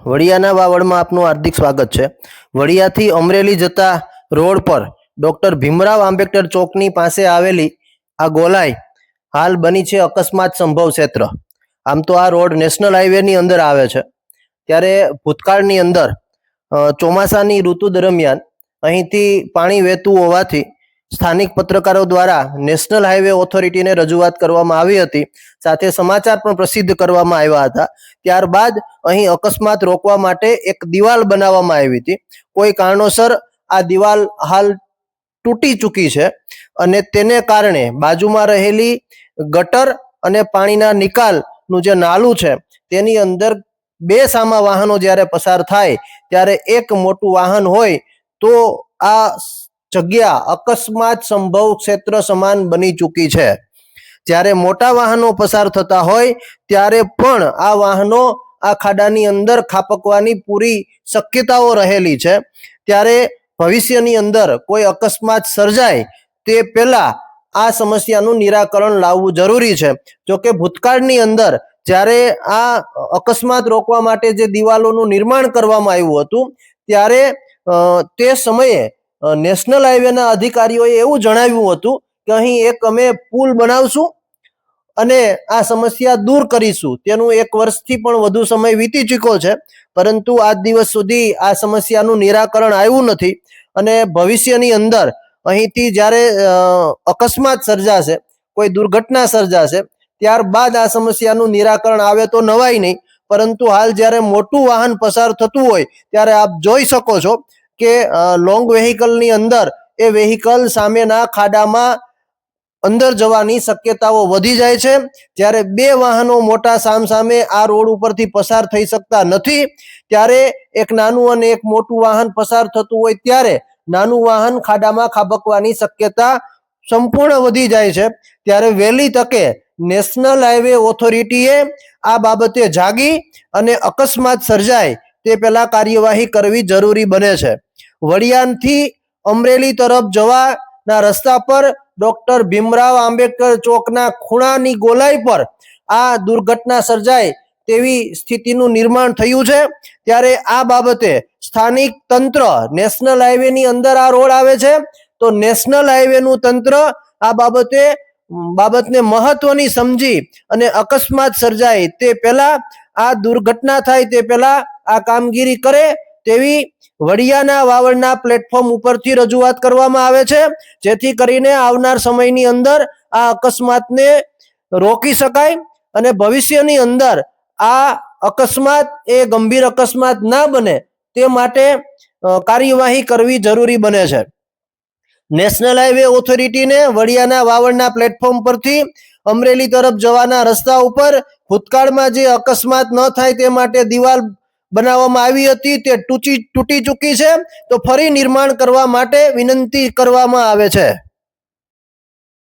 વડિયાના વાવડમાં આપનું હાર્દિક સ્વાગત છે। વડિયાથી અમરેલી જતા રોડ પર ડોક્ટર ભીમરાવ આંબેડકર ચોકની પાસે આવેલી આ ગોલાઈ હાલ બની છે અકસ્માત સંભવ ક્ષેત્ર। આમ તો આ રોડ નેશનલ હાઈવેની અંદર આવે છે, ત્યારે ભૂતકાળની અંદર ચોમાસાની ઋતુ દરમિયાન અહીંથી પાણી વહેતું હોવાથી સ્થાનિક પત્રકારો દ્વારા નેશનલ હાઈવે ઓથોરિટીને રજૂઆત કરવામાં આવી હતી, સાથે સમાચાર પણ પ્રસિદ્ધ કરવામાં આવ્યા હતા। ત્યારબાદ અહીં અકસ્માત રોકવા માટે એક દિવાલ બનાવવામાં આવી હતી। કોઈ કારણોસર આ દિવાલ હાલ તૂટી ચૂકી છે અને તેને કારણે બાજુમાં રહેલી ગટર અને પાણીના નિકાલનું જે નાલું છે તેની અંદર બે સામા વાહનો જ્યારે પસાર થાય ત્યારે એક મોટું વાહન હોય તો આ જગ્યા અકસ્માત સંભવ ક્ષેત્ર સમાન બની ચૂકી છે। જ્યારે મોટા વાહનો પસાર થતા હોય ત્યારે પણ આ વાહનો આ ખાડાની અંદર ખાપકવાની પૂરી શક્યતાઓ રહેલી છે। ત્યારે ભવિષ્યની અંદર કોઈ અકસ્માત સર્જાય તે પહેલા આ સમસ્યાનું નિરાકરણ લાવવું જરૂરી છે। જોકે ભૂતકાળની અંદર જ્યારે આ અકસ્માત રોકવા માટે જે દિવાલોનું નિર્માણ કરવામાં આવ્યું હતું ત્યારે તે સમયે નેશનલ હાઈવેના અધિકારીઓએ એવું જણાવ્યું હતું કે અહીં એક અમે પુલ બનાવશું અને આ સમસ્યા દૂર કરીશું। તેનું 1 વર્ષથી પણ વધુ સમય વીતી ચૂક્યો છે, પરંતુ આજ દિવસ સુધી આ સમસ્યાનું નિરાકરણ આવ્યું નથી અને ભવિષ્યની અંદર અહીંથી જ્યારે અકસ્માત સર્જાશે, કોઈ દુર્ઘટના સર્જાશે, ત્યારબાદ આ સમસ્યાનું નિરાકરણ આવે તો નવાય નહીં, પરંતુ હાલ જ્યારે મોટું વાહન પસાર થતું હોય ત્યારે આપ જોઈ શકો છો કે લોંગ વેહિકલની અંદર એ વેહિકલ સામેના ખાડામાં અંદર જવાની શક્યતાઓ વધી જાય છે। જ્યારે બે વાહનો મોટા સામસામે આ રોડ ઉપરથી પસાર થઈ શકતા નથી, ત્યારે એક નાનું અને એક મોટું વાહન પસાર થતું હોય ત્યારે નાનું વાહન ખાડામાં ખાબકવાની શક્યતા સંપૂર્ણ વધી જાય છે। ત્યારે વહેલી તકે નેશનલ હાઈવે ઓથોરિટીએ આ બાબતે જાગી અને અકસ્માત સર્જાય તે પહેલા કાર્યવાહી કરવી જરૂરી બને છે। વડિયાથી અમરેલી તરફ જવાના રસ્તા પર ડોક્ટર ભીમરાવ આંબેડકર ચોકના ખૂણાની ગોલાઈ પર આ દુર્ઘટના સર્જાય તેવી સ્થિતિનું નિર્માણ થયું છે। ત્યારે આ બાબતે સ્થાનિક તંત્ર, નેશનલ હાઈવેની અંદર આ રોડ આવે છે તો નેશનલ હાઈવેનું તંત્ર આ બાબતને મહત્વની સમજી અને અકસ્માત સર્જાય તે પહેલા, આ દુર્ઘટના થાય તે પહેલા આ કામગીરી કરે તેવી વડિયાના વાવડના પ્લેટફોર્મ ઉપરથી રજૂઆત કરવામાં આવે છે, જેથી કરીને આવનાર સમયની અંદર આ અકસ્માતને રોકી શકાય અને ભવિષ્યની અંદર આ અકસ્માત એ ગંભીર અકસ્માત ના બને તે માટે કાર્યવાહી કરવી જરૂરી બને છે। નેશનલ હાઈવે ઓથોરિટીને વડિયાના વાવડના પ્લેટફોર્મ પરથી અમરેલી તરફ જવાના રસ્તા ઉપર ભૂતકાળમાં જે અકસ્માત ન થાય તે માટે દિવાલ બનાવવામાં આવી હતી તે તૂટી ચૂકી છે, તો ફરી નિર્માણ કરવા માટે વિનંતી કરવામાં આવે છે।